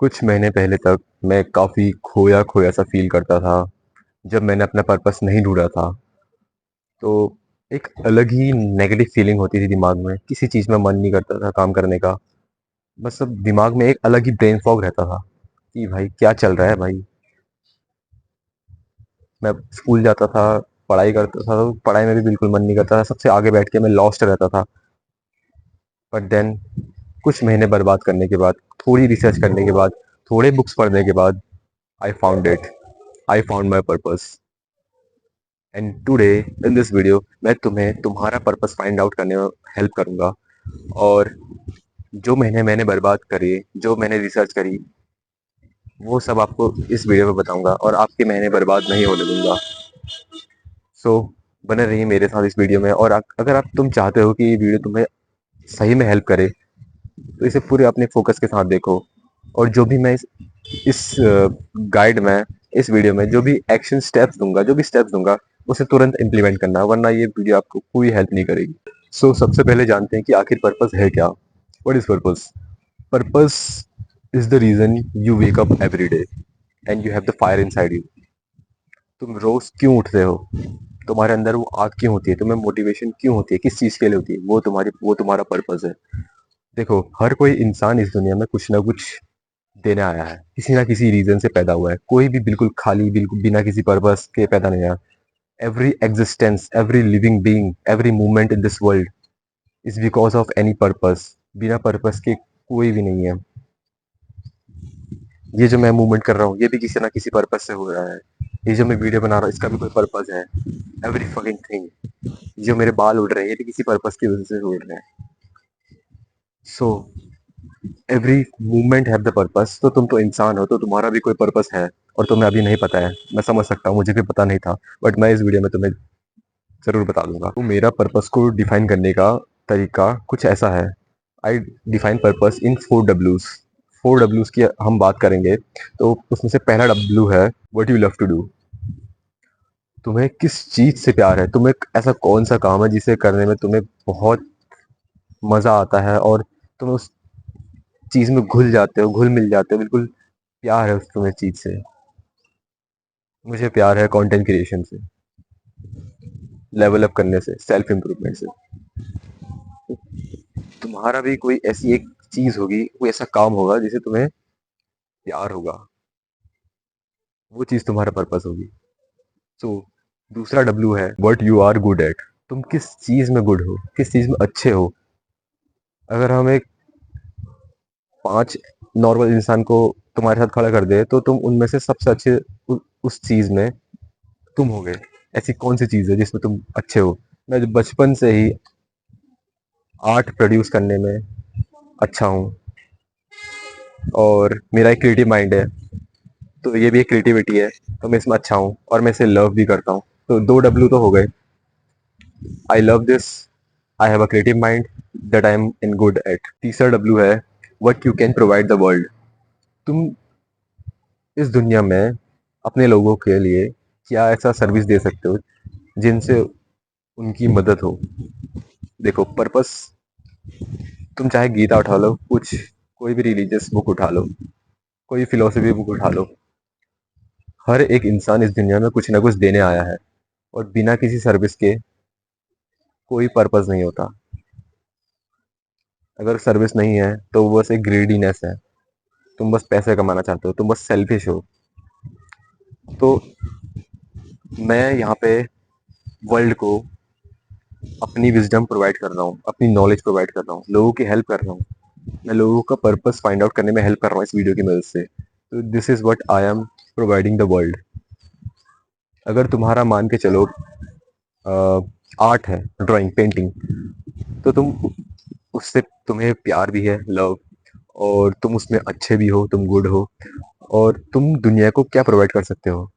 कुछ महीने पहले तक मैं काफ़ी खोया खोया सा फील करता था जब मैंने अपना पर्पस नहीं ढूंढा था। तो एक अलग ही नेगेटिव फीलिंग होती थी दिमाग में, किसी चीज़ में मन नहीं करता था काम करने का। बस सब दिमाग में एक अलग ही ब्रेन फॉग रहता था कि भाई क्या चल रहा है भाई। मैं स्कूल जाता था, पढ़ाई करता था, तो पढ़ाई में भी बिल्कुल मन नहीं करता था, सबसे आगे बैठ के मैं लॉस्ट रहता था। बट देन कुछ महीने बर्बाद करने के बाद, थोड़ी रिसर्च करने के बाद, थोड़े बुक्स पढ़ने के बाद, I found it. I found my purpose. And today in this video मैं तुम्हें तुम्हारा पर्पस फाइंड आउट करने में हेल्प करूंगा। और जो महीने मैंने बर्बाद करे, जो मैंने रिसर्च करी, वो सब आपको इस वीडियो में बताऊंगा और आपके महीने बर्बाद नहीं होने दूंगा। सो बने रहिए मेरे साथ इस वीडियो में। और अगर आप तुम चाहते हो कि ये वीडियो तुम्हें सही में हेल्प करे, तो इसे पूरे अपने फोकस के साथ देखो। और जो भी मैं इस गाइड में, इस वीडियो में जो भी एक्शन स्टेप्स दूंगा, जो भी स्टेप्स दूंगा, उसे तुरंत इम्प्लीमेंट करना, वरना ये वीडियो आपको कोई हेल्प नहीं करेगी। सबसे पहले जानते हैं कि आखिर पर्पस है क्या। What is purpose? Purpose is the reason you wake up every day and you have the fire inside you. तुम रोज क्यों उठते हो? तुम्हारे अंदर वो आग क्यों होती है? तुम्हें मोटिवेशन क्यों होती है? किस चीज के लिए होती है? वो तुम्हारा पर्पस है। देखो, हर कोई इंसान इस दुनिया में कुछ ना कुछ देने आया है, किसी ना किसी रीजन से पैदा हुआ है। कोई भी बिल्कुल खाली, बिल्कुल बिना किसी पर्पस के पैदा नहीं हुआ। Every existence, every living being, every movement in this world is because of any purpose. बिना पर्पस के कोई भी नहीं है। ये जो मैं मूवमेंट कर रहा हूँ, ये भी किसी ना किसी पर्पस से हो रहा है। ये जो मैं वीडियो बना रहा हूँ, इसका भी कोई पर्पस है। Every fucking thing. जो मेरे बाल उड़ रहे हैं, ये भी किसी पर्पस की वजह से उड़ रहे हैं। So every movement have the purpose. तो तुम तो इंसान हो, तो तुम्हारा भी कोई पर्पस है। और तुम्हें अभी नहीं पता है, मैं समझ सकता हूँ, मुझे भी पता नहीं था। बट मैं इस वीडियो में तुम्हें जरूर बता दूंगा। तो मेरा पर्पस को डिफाइन करने का तरीका कुछ ऐसा है। I define purpose in 4 Ws। 4 Ws की हम बात करेंगे, तो उसमें से पहला डब्ल्यू है what you love to do. तुम्हें किस चीज से प्यार है? तुम्हें ऐसा कौन सा काम है जिसे करने में तुम्हें बहुत मजा आता है और तुम उस चीज में घुल जाते हो, घुल मिल जाते हो, बिल्कुल प्यार है उस तुम्हें चीज से। मुझे प्यार है कंटेंट क्रिएशन से, लेवल अप करने से, सेल्फ इम्प्रूवमेंट से। तुम्हारा भी कोई ऐसी एक चीज होगी, कोई ऐसा काम होगा जिसे तुम्हें प्यार होगा। वो चीज तुम्हारा पर्पस होगी। सो दूसरा डब्ल्यू है what you are good at. तुम किस चीज में गुड हो, किस चीज में अच्छे हो। अगर हम एक 5 नॉर्मल इंसान को तुम्हारे साथ खड़ा कर दे, तो तुम उनमें से सबसे अच्छे उस चीज में तुम होगे। ऐसी कौन सी चीज है जिसमें तुम अच्छे हो? मैं बचपन से ही आर्ट प्रोड्यूस करने में अच्छा हूँ, और मेरा एक क्रिएटिव माइंड है, तो ये भी एक क्रिएटिविटी है। तो मैं इसमें अच्छा हूँ और मैं इसे लव भी करता हूँ। तो 2 डब्ल्यू तो हो गए। I love this, I have a creative mind, that I am in good at. तीसरा डब्ल्यू है what you can provide the world. तुम इस दुनिया में अपने लोगों के लिए क्या ऐसा सर्विस दे सकते हो जिनसे उनकी मदद हो? देखो, पर्पस, तुम चाहे गीता उठा लो, कुछ कोई भी रिलीजियस बुक उठा लो, कोई फिलोसफी बुक उठा लो। हर एक इंसान इस दुनिया में कुछ ना कुछ देने आया है, और बिना किसी सर्विस के कोई पर्पस नहीं होता। अगर सर्विस नहीं है तो वो बस एक ग्रीडीनेस है। तुम बस पैसे कमाना चाहते हो, तुम बस सेल्फिश हो। तो मैं यहाँ पे वर्ल्ड को अपनी विजडम प्रोवाइड कर रहा हूँ, अपनी नॉलेज प्रोवाइड कर रहा हूँ, लोगों की हेल्प कर रहा हूँ। मैं लोगों का पर्पस फाइंड आउट करने में हेल्प कर रहा हूँ इस वीडियो की मदद से। तो this is what I am providing the world. अगर तुम्हारा मान के चलो आर्ट है, ड्राइंग, पेंटिंग, तो तुम उससे, तुम्हें प्यार भी है, लव, और तुम उसमें अच्छे भी हो, तुम गुड हो, और तुम दुनिया को क्या प्रोवाइड कर सकते हो?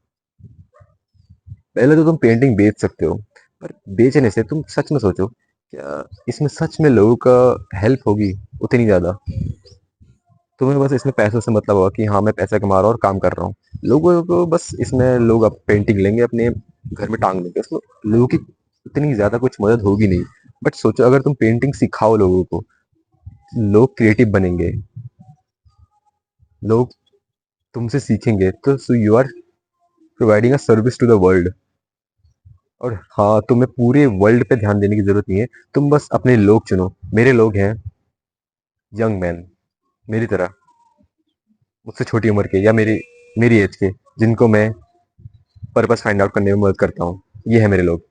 पहले तो तुम पेंटिंग बेच सकते हो, पर बेचने से तुम सच में सोचो, क्या इसमें सच में लोगों का हेल्प होगी उतनी ज्यादा? तुम्हें बस इसमें पैसों से मतलब होगा कि हाँ मैं पैसा कमा रहा हूँ और काम कर रहा हूँ। लोगों को बस इसमें, लोग अब पेंटिंग लेंगे अपने घर में टांग देंगे, उसमें लोगों की इतनी ज्यादा कुछ मदद होगी नहीं। बट सोचो, अगर तुम पेंटिंग सिखाओ लोगों को, लोग क्रिएटिव बनेंगे। लोग तुमसे सीखेंगे, तो so you are providing a service to the world. और हाँ, तुम्हें पूरे वर्ल्ड पे ध्यान देने की जरूरत नहीं है, तुम बस अपने लोग चुनो। मेरे लोग हैं यंग मैन, मेरी तरह, मुझसे छोटी उम्र के या मेरी मेरी एज के, जिनको मैं पर्पस फाइंड आउट करने में मदद करता हूँ। ये है मेरे लोग।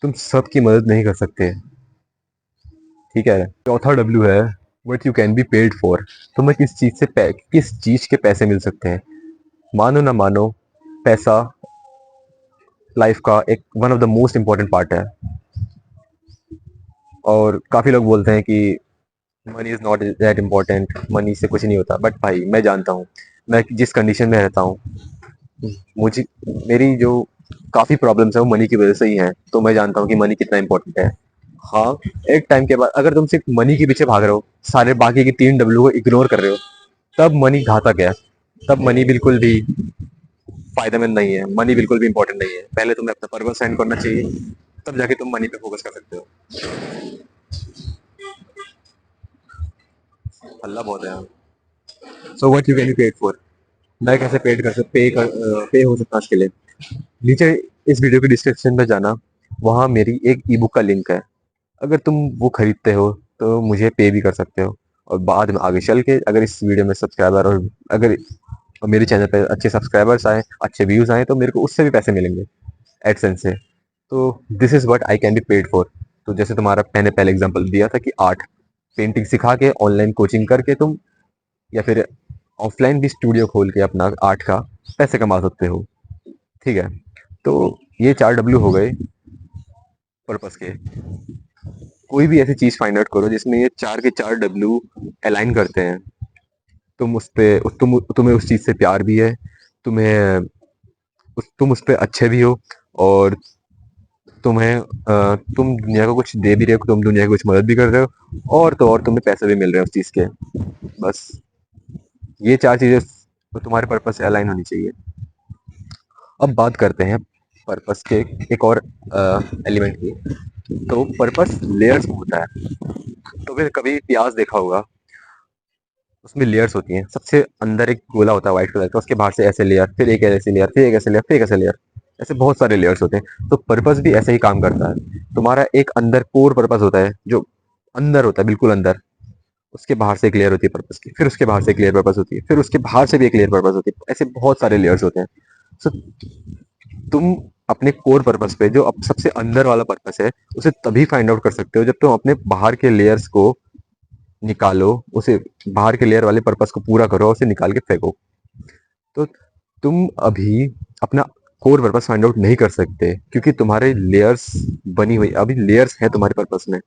तुम सबकी मदद नहीं कर सकते, ठीक है। चौथा डब्ल्यू है what you can be paid for. तुम्हें किस चीज के पैसे मिल सकते हैं। मानो ना मानो, पैसा लाइफ का एक one of the most important part है। और काफी लोग बोलते हैं कि money is not that important, money से कुछ नहीं होता। बट भाई मैं जानता हूँ, मैं जिस कंडीशन में रहता हूँ, मुझे मेरी जो काफी प्रॉब्लम्स है वो मनी की वजह से ही है। तो मैं जानता हूँ कि मनी कितना इम्पोर्टेंट है। हाँ, एक टाइम के बाद अगर तुम सिर्फ मनी के पीछे भाग रहे हो, सारे बाकी के 3 डब्ल्यू को इग्नोर कर रहे हो, तब मनी घातक है। तब मनी बिल्कुल भी फायदेमंद नहीं है, मनी बिल्कुल भी इंपॉर्टेंट नहीं है। पहले तुम्हें अपना पर्पस फाइंड करना चाहिए, तब जाके तुम मनी पे फोकस कर सकते हो। हल्ला बहुत है यहाँ। So what you can be paid for. मैं कैसे पेड कर सकता पे हो सकता हूँ इसके लिए। नीचे इस वीडियो के डिस्क्रिप्शन में जाना, वहाँ मेरी एक ई बुक का लिंक है। अगर तुम वो खरीदते हो तो मुझे पे भी कर सकते हो। और बाद में आगे चल के अगर इस वीडियो में सब्सक्राइबर और अगर मेरे चैनल पे अच्छे सब्सक्राइबर्स आए, अच्छे व्यूज आए, तो मेरे को उससे भी पैसे मिलेंगे एडसेंस से। तो this is what I can be paid for. तो जैसे तुम्हारा मैंने पहले एग्जांपल दिया था कि आर्ट पेंटिंग सिखा के ऑनलाइन कोचिंग करके तुम, या फिर ऑफलाइन भी स्टूडियो खोल के अपना आर्ट का पैसे कमा सकते हो, ठीक है। तो ये 4 डब्ल्यू हो गए पर्पस के। कोई भी ऐसी चीज फाइंड आउट करो जिसमें ये 4 के 4 डब्ल्यू अलाइन करते हैं। तुम उस पे तुम्हें उस चीज से प्यार भी है, तुम्हें तुम उस पे अच्छे भी हो, और तुम दुनिया को कुछ दे भी रहे हो, तुम दुनिया को कुछ मदद भी कर रहे हो, और तो और तुम्हें पैसे भी मिल रहे हैं उस चीज के। बस ये 4 चीजें तो तुम्हारे पर्पस से अलाइन होनी चाहिए। अब बात करते हैं पर्पस के एक और एलिमेंट की। तो पर्पस लेयर्स में होता है। तो फिर कभी प्याज देखा होगा, उसमें लेयर्स होती हैं। सबसे अंदर एक गोला होता है व्हाइट कलर का, उसके बाहर से ऐसे लेयर, फिर एक ऐसे लेयर, फिर एक ऐसे लेयर, फिर एक ऐसे लेयर, ऐसे बहुत सारे लेयर्स होते हैं। तो पर्पस भी ऐसे ही काम करता है। तुम्हारा एक अंदर कोर पर्पस होता है जो अंदर होता है, बिल्कुल अंदर। उसके बाहर से एक लेयर होती है पर्पस की, फिर उसके बाहर से एक लेयर पर्पस होती है, फिर उसके बाहर से भी एक लेयर पर्पस होती है। ऐसे बहुत सारे लेयर्स होते हैं। सो तुम अपने कोर पर्पस पे, जो अब सबसे अंदर वाला पर्पस है, उसे तभी फाइंड आउट कर सकते हो जब तुम अपने बाहर के लेयर्स को निकालो, उसे बाहर के लेयर वाले पर्पस को पूरा करो और उसे निकाल के फेंको। तो तुम अभी अपना कोर पर्पस फाइंड आउट नहीं कर सकते, क्योंकि तुम्हारे लेयर्स बनी हुई अभी लेयर्स है तुम्हारे पर्पस में।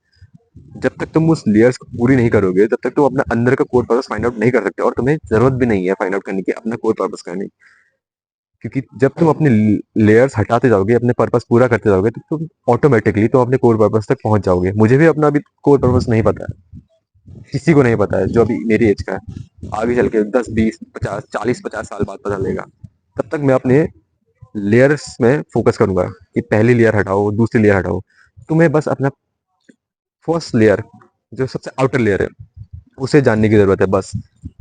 जब तक तुम उस लेयर्स को पूरी नहीं करोगे, तब तक तुम अपना अंदर का कोर पर्पस फाइंड आउट नहीं कर सकते। और तुम्हें जरूरत भी नहीं है फाइंड आउट करने की अपना कोर पर्पस करने की। क्योंकि जब तुम अपने लेयर्स हटाते जाओगे, अपने पर्पस पूरा करते जाओगे, तो तुम ऑटोमेटिकली तुम अपने कोर पर्पस तक पहुंच जाओगे। मुझे भी अपना अभी कोर पर्पस नहीं पता है, किसी को नहीं पता है जो अभी मेरी एज का है। आगे चल के 10 20 50 40 50 साल बाद पता लगेगा। तब तक मैं अपने लेयर्स में फोकस करूंगा कि पहली लेयर हटाओ, दूसरी लेयर हटाओ। तुम्हें बस अपना फर्स्ट लेयर, जो सबसे आउटर लेयर है, उसे जानने की जरूरत है बस।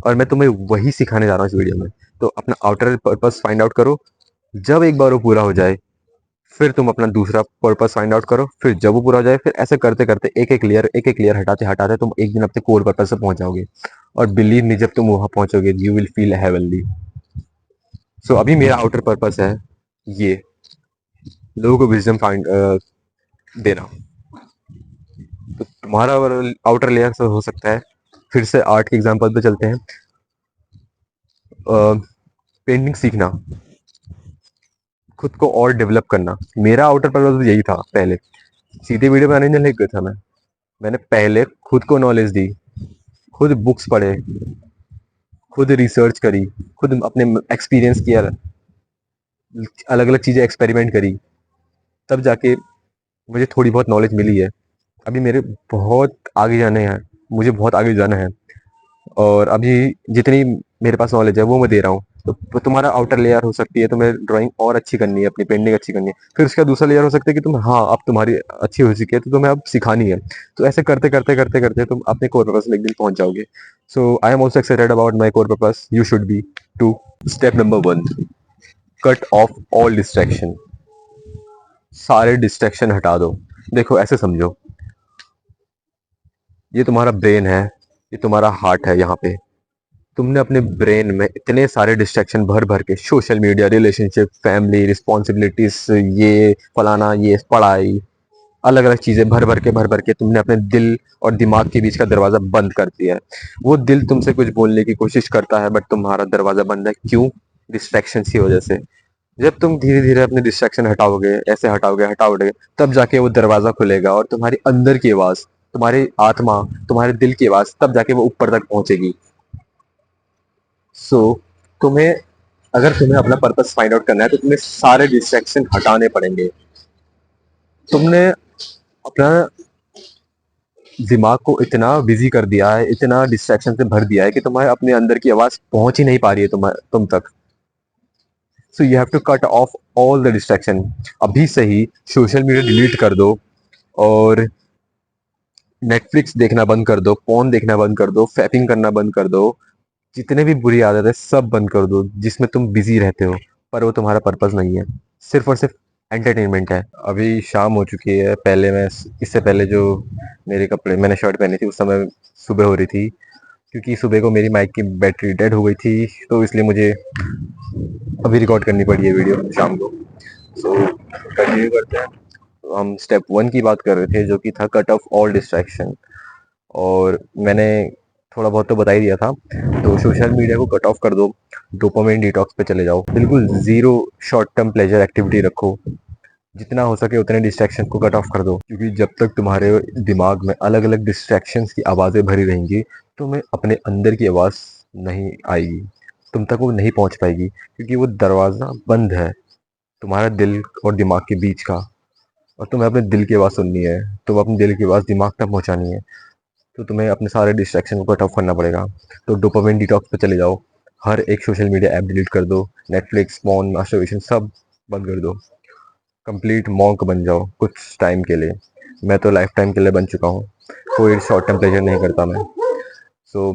और मैं तुम्हें वही सिखाने जा रहा हूँ इस वीडियो में। तो अपना आउटर पर्पस फाइंड आउट करो। जब एक बार वो पूरा हो जाए, फिर तुम अपना दूसरा पर्पस फाइंड आउट करो। फिर जब वो पूरा हो जाए, फिर ऐसे करते करते एक एक लेयर हटाते हटाते तुम एक दिन अपने कोर पर्पस से पहुंच जाओगे। और बिलीव मी, जब तुम वहां पहुंचोगे, यू विल फील हेवनली। सो अभी मेरा आउटर पर्पस है ये, लोगों को विजडम फाइंड देना। तो तुम्हारा आउटर लेयर से हो सकता है, फिर से आर्ट के एग्जांपल पे चलते हैं। पेंटिंग सीखना, खुद को और डेवलप करना। मेरा आउटर पर्पस यही था पहले। सीधे वीडियो बनाने नहीं लग गया था मैं। मैंने पहले खुद को नॉलेज दी, खुद बुक्स पढ़े, खुद रिसर्च करी, खुद अपने एक्सपीरियंस किया, अलग अलग चीज़ें एक्सपेरिमेंट करी, तब जाके मुझे थोड़ी बहुत नॉलेज मिली है। अभी मेरे बहुत आगे जाने हैं, मुझे बहुत आगे जाना है। और अभी जितनी मेरे पास नॉलेज है वो मैं दे रहा हूँ। तो तुम्हारा आउटर लेयर हो सकती है, तुम्हें ड्राइंग और अच्छी करनी है, अपनी पेंटिंग अच्छी करनी है। फिर उसका दूसरा लेयर हो सकता है कि तुम, हाँ अब तुम्हारी अच्छी हो चुकी है तो तुम्हें अब सिखानी है। तो ऐसे करते करते करते करते तुम अपने कोर पर्पस में एक दिन पहुंच जाओगे। So I am also excited about my core purpose, you should be too. Step number 1, cut off all distraction. सारे डिस्ट्रैक्शन हटा दो। देखो ऐसे समझो, ये तुम्हारा ब्रेन है, ये तुम्हारा हार्ट है। यहाँ पे तुमने अपने ब्रेन में इतने सारे डिस्ट्रैक्शन भर भर के, social media, relationship, family, responsibilities, ये फलाना, ये पढ़ाई, अलग अलग चीजें भर भर के तुमने अपने दिल और दिमाग के बीच का दरवाजा बंद कर दिया है। वो दिल तुमसे कुछ बोलने की कोशिश करता है बट तुम्हारा दरवाजा बंद है। क्यों? डिस्ट्रैक्शन की वजह से। जब तुम धीरे धीरे अपने डिस्ट्रैक्शन हटाओगे, ऐसे हटाओगे, तब जाके वो दरवाजा खुलेगा और तुम्हारी अंदर की आवाज, तुम्हारी आत्मा, तुम्हारे दिल की आवाज तब जाके वो ऊपर तक पहुंचेगी। सो तुम्हें, अगर तुम्हें अपना पर्पस फाइंड आउट करना है तो तुम्हें सारे डिस्ट्रैक्शन हटाने पड़ेंगे। तुमने अपना दिमाग को इतना बिजी कर दिया है, इतना डिस्ट्रैक्शन से भर दिया है कि तुम्हारे अपने अंदर की आवाज पहुंच ही नहीं पा रही है तुम तक। So you have to cut off all the distraction. अभी से ही सोशल मीडिया डिलीट कर दो, और नेटफ्लिक्स देखना बंद कर दो, फोन देखना बंद कर दो, फैपिंग करना बंद कर दो, जितने भी बुरी आदत है सब बंद कर दो जिसमें तुम बिजी रहते हो, पर वो तुम्हारा पर्पस नहीं है, सिर्फ और सिर्फ एंटरटेनमेंट है। अभी शाम हो चुकी है। पहले मैं, इससे पहले जो मेरे कपड़े, मैंने शर्ट पहनी थी उस समय सुबह हो रही थी, क्योंकि सुबह को मेरी माइक की बैटरी डेड हो गई थी, तो इसलिए मुझे अभी रिकॉर्ड करनी पड़ी है वीडियो शाम को। सो कंटिन्यू करते हैं। तो हम स्टेप 1 की बात कर रहे थे जो कि था कट ऑफ ऑल डिस्ट्रैक्शन, और मैंने थोड़ा बहुत तो बता ही दिया था। तो सोशल मीडिया को कट ऑफ कर दो, डोपामाइन डिटॉक्स पे चले जाओ, बिल्कुल zero short term pleasure activity रखो, जितना हो सके उतने डिस्ट्रैक्शन को कट ऑफ कर दो, क्योंकि जब तक तुम्हारे दिमाग में अलग अलग डिस्ट्रैक्शंस की आवाज़ें भरी रहेंगी तो तुम्हें अपने अंदर की आवाज़ नहीं आएगी, तुम तक वो नहीं पहुंच पाएगी, क्योंकि वो दरवाज़ा बंद है तुम्हारा दिल और दिमाग के बीच का। और तुम्हें अपने दिल की आवाज़ सुननी है, तुम्हें अपने दिल की आवाज़ दिमाग तक पहुंचानी है, तो तुम्हें अपने सारे डिस्ट्रैक्शन को कट ऑफ करना पड़ेगा। तो डोपामाइन डिटॉक्स पे चले जाओ, हर एक सोशल मीडिया ऐप डिलीट कर दो, नेटफ्लिक्स, फोन, मास्टरबेशन सब बंद कर दो, कंप्लीट मॉन्क बन जाओ कुछ टाइम के लिए। मैं तो लाइफ टाइम के लिए बन चुका हूँ, कोई शॉर्ट टर्म प्लेजर नहीं करता मैं। So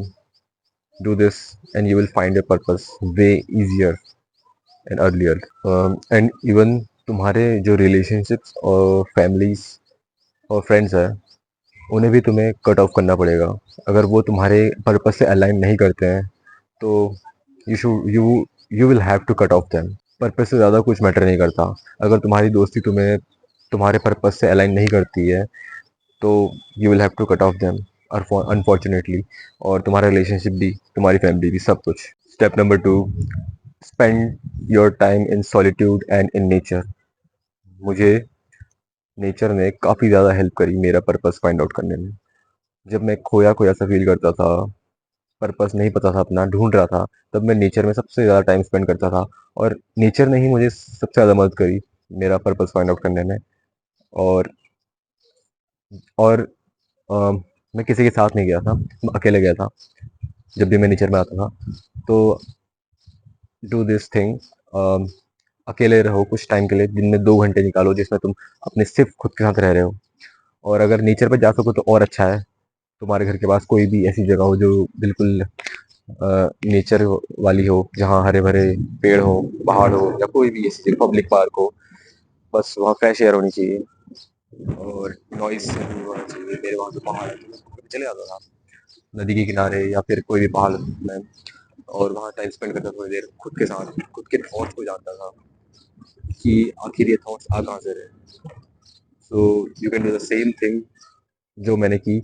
do this and you will find your purpose way easier and earlier. And even तुम्हारे जो रिलेशनशिप्स और फैमिलीज और फ्रेंड्स है, उन्हें भी तुम्हें कट ऑफ करना पड़ेगा। अगर वो तुम्हारे पर्पस से अलाइन नहीं करते हैं तो you should you will have to cut off them. Purpose से ज़्यादा कुछ मैटर नहीं करता। अगर तुम्हारी दोस्ती तुम्हें तुम्हारे पर्पस से अलाइन नहीं करती है तो you will have to cut off them, unfortunately. और तुम्हारा रिलेशनशिप भी, तुम्हारी फैमिली भी, सब कुछ। Step number 2, spend your time in solitude and in nature. मुझे नेचर ने काफ़ी ज़्यादा हेल्प करी मेरा पर्पस फाइंड आउट करने में। जब मैं खोया खोया सा फील करता था, पर्पस नहीं पता था अपना, ढूंढ रहा था, तब मैं नेचर में सबसे ज़्यादा टाइम स्पेंड करता था। और नेचर ने ही मुझे सबसे ज़्यादा मदद करी मेरा पर्पस फाइंड आउट करने में। और और अ, मैं किसी के साथ नहीं गया था, मैं अकेले गया था जब भी मैं नेचर में आता था। तो डू दिस थिंग, अकेले रहो कुछ टाइम के लिए, दिन में 2 घंटे निकालो जिसमें तुम अपने सिर्फ खुद के साथ रह रहे हो। और अगर नेचर पे जा सको तो और अच्छा है। तुम्हारे घर के पास कोई भी ऐसी जगह हो जो बिल्कुल नेचर वाली हो, जहाँ हरे भरे पेड़ हो, पहाड़ हो, या कोई भी ऐसी पब्लिक पार्क हो, बस वहाँ फ्रेश एयर होनी चाहिए और नॉइस नहीं होना चाहिए। मेरे वहाँ तो पहाड़ है, तो मैं कभी चले जाता था नदी के किनारे या फिर कोई भी पहाड़ में, और वहाँ टाइम स्पेंड करता था थोड़ी देर खुद के साथ, खुद के थॉट्स को जानता था कि आखिर ये थॉट्स आ कहाँ से रहे। So you can do the same thing जो मैंने की।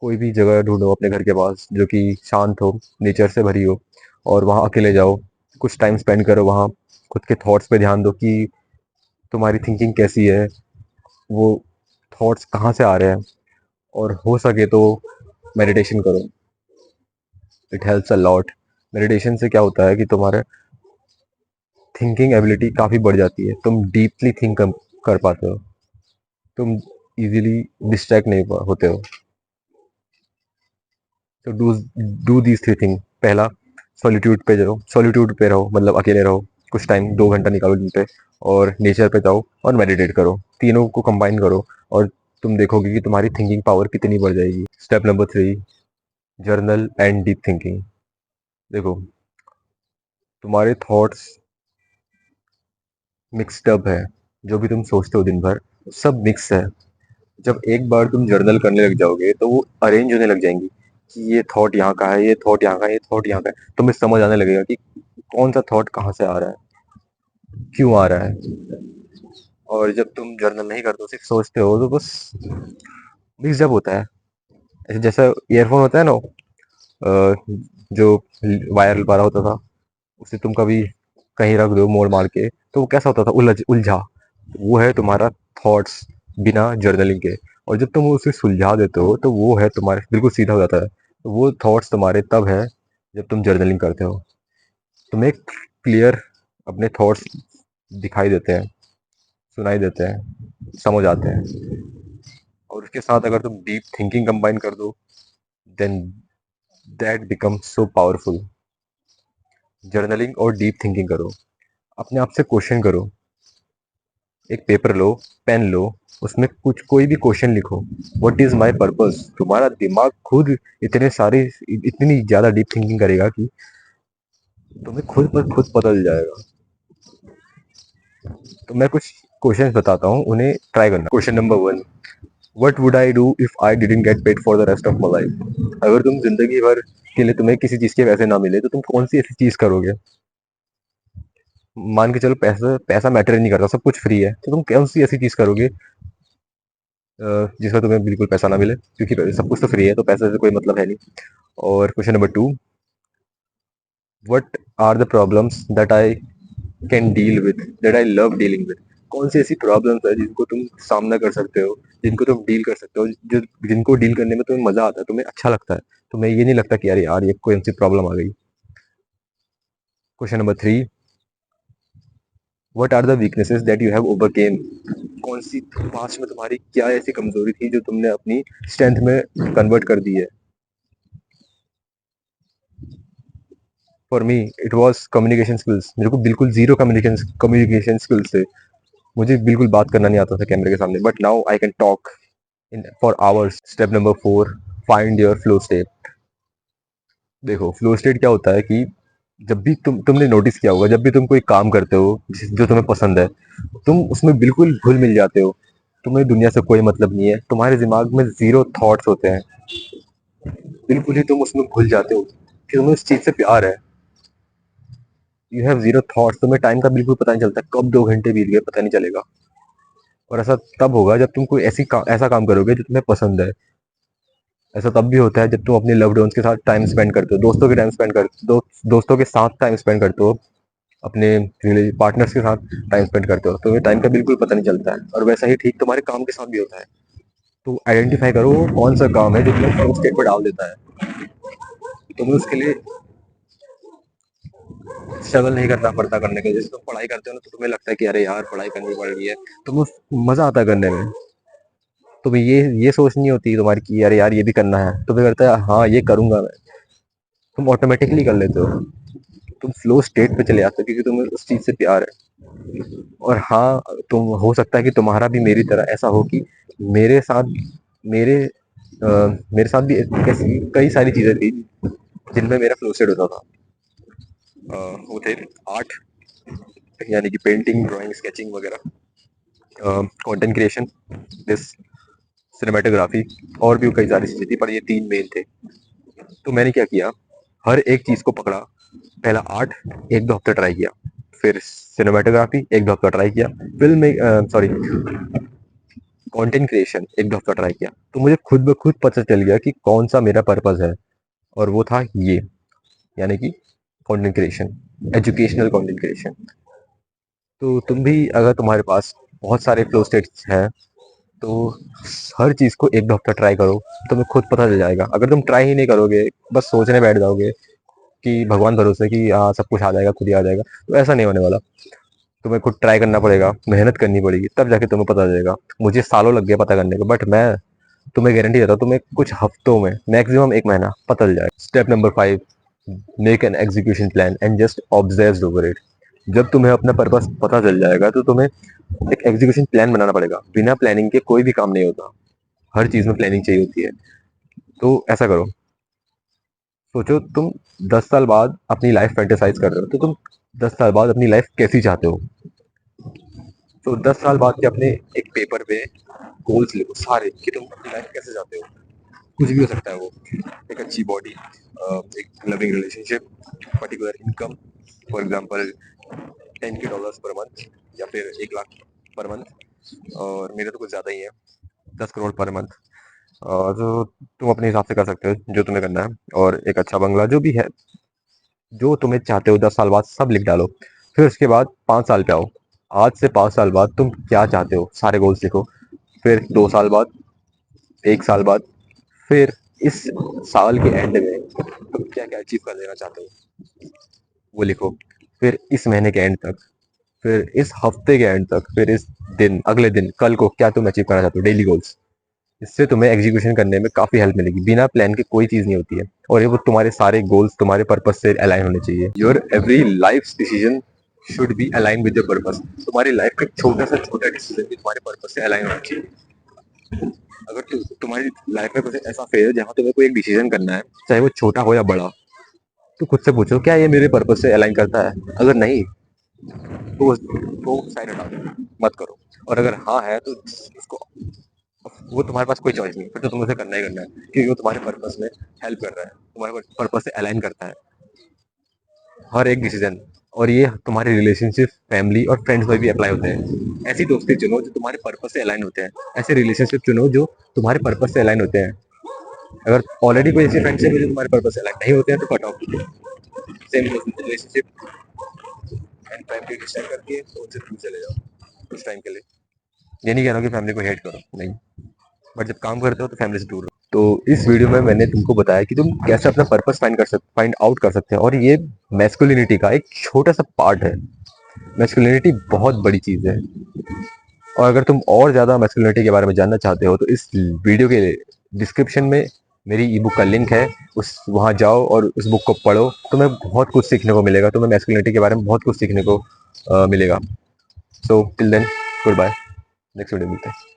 कोई भी जगह ढूंढो अपने घर के पास जो कि शांत हो, नेचर से भरी हो, और वहाँ अकेले जाओ, कुछ टाइम स्पेंड करो वहाँ, खुद के थॉट्स पे ध्यान दो कि तुम्हारी थिंकिंग कैसी है, वो थॉट्स कहाँ से आ रहे हैं, और हो सके तो मेडिटेशन करो। It helps a lot. Meditation से क्या होता है कि तुम्हारे थिंकिंग एबिलिटी काफ़ी बढ़ जाती है, तुम डीपली थिंक कर पाते हो, तुम इजीली डिस्ट्रैक्ट नहीं होते हो। तो do do these three thing. पहला, सॉलिट्यूड पे रहो, मतलब अकेले रहो कुछ टाइम, 2 घंटा निकालो दिन पे, और नेचर पे जाओ और मेडिटेट करो, तीनों को कंबाइन करो, और तुम देखोगे कि तुम्हारी थिंकिंग पावर कितनी बढ़ जाएगी। Step number 3, journal and deep thinking. देखो, तुम्हारे थॉट्स मिक्स्ड अप है, जो भी तुम सोचते हो दिन भर सब मिक्स है। जब एक बार तुम जर्नल करने लग जाओगे तो वो अरेंज होने लग जाएंगी कि ये थॉट यहाँ का है, ये थॉट यहाँ का है, ये थॉट यहाँ का है, तुम्हें समझ आने लगेगा कि कौन सा थॉट कहाँ से आ रहा है, क्यों आ रहा है। और जब तुम जर्नल नहीं करते हो, सिर्फ सोचते हो, तो बस मिक्स अप होता है। ऐसे जैसा ईयरफोन होता है ना, जो वायर वाला होता था, उसे तुम कभी कहीं रख दो मोड़ मार के, तो वो कैसा होता था, उलझा। वो है तुम्हारा थॉट्स बिना जर्नलिंग के। और जब तुम उसे सुलझा देते हो तो वो है तुम्हारे बिल्कुल सीधा हो जाता है। तो वो थॉट्स तुम्हारे तब है जब तुम जर्नलिंग करते हो, तुम्हें क्लियर अपने थॉट्स दिखाई देते हैं, सुनाई देते हैं, समझ आते हैं। और उसके साथ अगर तुम डीप थिंकिंग कंबाइन कर दो, then that becomes so powerful. Journaling और डीप थिंकिंग करो, अपने आप से क्वेश्चन करो, एक पेपर लो, पेन लो, उसमें कुछ कोई भी क्वेश्चन लिखो। What is my purpose. तुम्हारा दिमाग खुद इतनी ज्यादा डीप थिंकिंग करेगा कि तुम्हें खुद पर खुद पता चल जाएगा। तो मैं कुछ क्वेश्चंस बताता हूँ, उन्हें ट्राई करना। Question number 1, what would I do if I didn't get paid for the rest of my life. अगर तुम जिंदगी भर के लिए तुम्हें किसी चीज के पैसे ना मिले तो तुम कौन सी ऐसी चीज करोगे। मान के चलो पैसा पैसा मैटर नहीं करता, सब कुछ फ्री है, तो तुम कौन सी ऐसी चीज करोगे जिसका तुम्हें बिल्कुल पैसा ना मिले, क्योंकि सब कुछ तो फ्री है, तो पैसे से कोई मतलब है नहीं। और question number 2, what are the problems that I can deal with, that I love dealing with. कौन सी ऐसी प्रॉब्लम्स है जिनको तुम सामना कर सकते हो, जिनको तुम डील कर सकते हो, जो जिनको डील करने में तुम्हें मजा आता है, तुम्हें अच्छा लगता है, तुम्हें ये नहीं लगता कि यार यार ये कोई सी प्रॉब्लम आ गई। Question number 3, what are the weaknesses that you have overcome. कौन सी पास्ट में तुम्हारी क्या ऐसी कमजोरी थी जो तुमने अपनी स्ट्रेंथ में कन्वर्ट कर दी है। For me it was communication skills. मेरे को बिल्कुल जीरो कम्युनिकेशन स्किल्स थे, मुझे बिल्कुल बात करना नहीं आता था कैमरे के सामने, but now I can talk in for hours. Step number 4, find your flow state. देखो, फ्लो स्टेट क्या होता है कि जब भी तुमने नोटिस किया होगा, जब भी तुम कोई काम करते हो जो तुम्हें पसंद है, तुम उसमें बिल्कुल घुल मिल जाते हो, तुम्हें दुनिया से कोई मतलब नहीं है, तुम्हारे दिमाग में जीरो थॉट्स होते हैं, बिल्कुल ही तुम उसमें घुल जाते हो कि तुम्हें उस चीज से प्यार है। यू हैव जीरो थॉट्स, तुम्हें टाइम का बिल्कुल पता नहीं चलता, कब 2 घंटे बीत गए पता नहीं चलेगा। और ऐसा तब होगा जब तुम कोई ऐसा काम करोगे जो तुम्हें पसंद है। ऐसा तब भी होता है जब तुम अपने लव्ड वंस के साथ टाइम स्पेंड करते हो, दोस्तों के साथ टाइम स्पेंड करते हो, अपने पार्टनर्स के साथ टाइम स्पेंड करते हो, तो ये टाइम का बिल्कुल पता नहीं चलता है। और वैसा ही ठीक तुम्हारे काम के साथ भी होता है। तो आइडेंटिफाई करो कौन सा काम है जो तुम्हें फ्लो स्टेट पर डाल देता है। तुम्हें उसके लिए स्ट्रगल नहीं करना पड़ता करने के। जैसे तुम पढ़ाई करते हो ना, तो तुम्हें लगता है कि अरे यार पढ़ाई करनी पड़ रही है, तुम्हें मजा आता है करने में। तुम्हें ये सोच नहीं होती तुम्हारी कि अरे यार ये भी करना है, तुम्हें करता है हाँ ये करूंगा मैं, तुम ऑटोमेटिकली कर लेते हो, तुम फ्लो स्टेट पे चले जाते हो क्योंकि तुम्हें उस चीज से प्यार है। और हाँ, तुम हो सकता है कि तुम्हारा भी मेरी तरह ऐसा हो कि मेरे साथ मेरे मेरे साथ भी ऐसी कई सारी चीजें थी जिनमें मेरा फ्लो स्टेट होता था। वो थे आर्ट, यानी कि पेंटिंग, ड्राइंग, स्केचिंग वगैरह, कंटेंट क्रिएशन, दिस सिनेमेटोग्राफी, और भी कई सारी चीजें थी, पर ये 3 मेन थे। तो मैंने क्या किया, हर एक चीज को पकड़ा। पहला आर्ट 1-2 हफ्ते ट्राई किया, फिर सिनेमेटोग्राफी 1-2 हफ्ता ट्राई किया, फिल्म सॉरी कंटेंट क्रिएशन 1-2 हफ्ता ट्राई किया, तो मुझे खुद ब खुद पता चल गया कि कौन सा मेरा पर्पस है। और वो था ये, यानी कि content creation, educational content creation. तो तुम भी, अगर तुम्हारे पास बहुत सारे फ्लो स्टेट्स हैं, तो हर चीज़ को 1-2 हफ्ता ट्राई करो, तुम्हें खुद पता चल जाएगा। अगर तुम ट्राई ही नहीं करोगे, बस सोचने बैठ जाओगे कि भगवान भरोसे कि हाँ सब कुछ आ जाएगा, खुद ही आ जाएगा, तो ऐसा नहीं होने वाला। तुम्हें खुद ट्राई करना पड़ेगा, मेहनत करनी पड़ेगी, तब जाके तुम्हें पता चलेगा। मुझे सालों लग गया पता करने को, बट मैं तुम्हें गारंटी देता हूँ, तुम्हें कुछ हफ्तों में, मैक्सिमम 1 महीना पता चल जाएगा। Step number 5, make an execution plan and just obsessed over it. जब तुम्हें अपना पर्पस पता चल जाएगा तो तुम्हें एक एग्जीक्यूशन प्लान बनाना पड़ेगा। बिना प्लानिंग के कोई भी काम नहीं होता, हर चीज में प्लानिंग चाहिए होती है। तो ऐसा करो, सोचो तुम 10 साल बाद अपनी लाइफ फैंटेसाइज कर रहे हो, तो तुम 10 साल बाद अपनी लाइफ कैसी चाहते हो। तो 10 साल बाद के अपने एक पेपर पे गोल्स लिखो सारे, कि तुम अपनी लाइफ कैसे चाहते हो। कुछ भी हो सकता है वो, एक अच्छी बॉडी, एक loving relationship, particular income, for example $10K per month, या फिर 1 लाख पर मंथ, और मेरे तो कुछ ज़्यादा ही है, 10 करोड़ पर मंथ। और तो तुम अपने हिसाब से कर सकते हो जो तुम्हें करना है। और एक अच्छा बंगला, जो भी है, जो तुम्हें चाहते हो 10 साल बाद सब लिख डालो। फिर उसके बाद 5 साल पे आओ। आज से 5 साल बाद तुम क्या चाहते हो, सारे गोल्स लिखो। फिर 2 साल बाद, 1 साल बाद, फिर इस साल के एंड में तुम क्या क्या अचीव कर लेना चाहते हो वो लिखो। फिर इस महीने के एंड तक, फिर इस हफ्ते के एंड तक, फिर इस दिन, अगले दिन, कल को क्या तुम अचीव करना चाहते हो, डेली गोल्स। इससे तुम्हें एग्जीक्यूशन करने में काफी हेल्प मिलेगी। बिना प्लान के कोई चीज नहीं होती है, और ये वो तुम्हारे सारे गोल्स तुम्हारे पर्पस से अलाइन होने चाहिए। Your every life decision should be align with your purpose. तुम्हारी लाइफ का छोटा सा छोटा डिसीजन भी तुम्हारे पर्पस से अलाइन होना चाहिए। अगर तुम्हारी लाइफ में कुछ ऐसा फेज है जहाँ तुम्हें कोई एक डिसीजन करना है, चाहे वो छोटा हो या बड़ा, तो खुद से पूछो क्या ये मेरे पर्पस से अलाइन करता है। अगर नहीं तो साइड हटा दो, मत करो। और अगर हाँ है तो उसको, वो तुम्हारे पास कोई चॉइस नहीं, फिर तो तुम्हें उसे करना ही करना है, क्योंकि वो तुम्हारे पर्पस में हेल्प कर रहा है, तुम्हारे पर्पस से अलाइन करता है हर एक डिसीजन। और ये तुम्हारे रिलेशनशिप, फैमिली और फ्रेंड्स में भी अप्लाई होते हैं। ऐसी दोस्ती चुनो जो तुम्हारे पर्पस से अलाइन होते हैं, ऐसे रिलेशनशिप चुनो जो तुम्हारे पर्पस से अलाइन होते हैं। अगर ऑलरेडी कोई ऐसी फ्रेंडशिप है जो तुम्हारे पर्पस से अलाइन नहीं होते हैं, तो कट ऑफ कीजिए। Same relationship and family decide करती है तो उनसे दूर चले जाओ कुछ टाइम के लिए। ये नहीं कह रहा हूँ कि फैमिली को हेट करो, नहीं, बट जब काम करते हो तो फैमिली से दूर रहो। तो इस वीडियो में मैंने तुमको बताया कि तुम कैसे अपना पर्पस फाइंड आउट कर सकते हैं, और ये मैस्कुलिनिटी का एक छोटा सा पार्ट है। मैस्कुलिनिटी बहुत बड़ी चीज है। और अगर तुम और ज्यादा मैस्कुलिनिटी के बारे में जानना चाहते हो, तो इस वीडियो के डिस्क्रिप्शन में मेरी ई बुक का लिंक है, उस वहां जाओ और उस बुक को पढ़ो। तुम्हें बहुत कुछ सीखने को मिलेगा, तुम्हें मैस्कुलिनिटी के बारे में बहुत कुछ सीखने को मिलेगा। So till then, goodbye, next video मिलते हैं।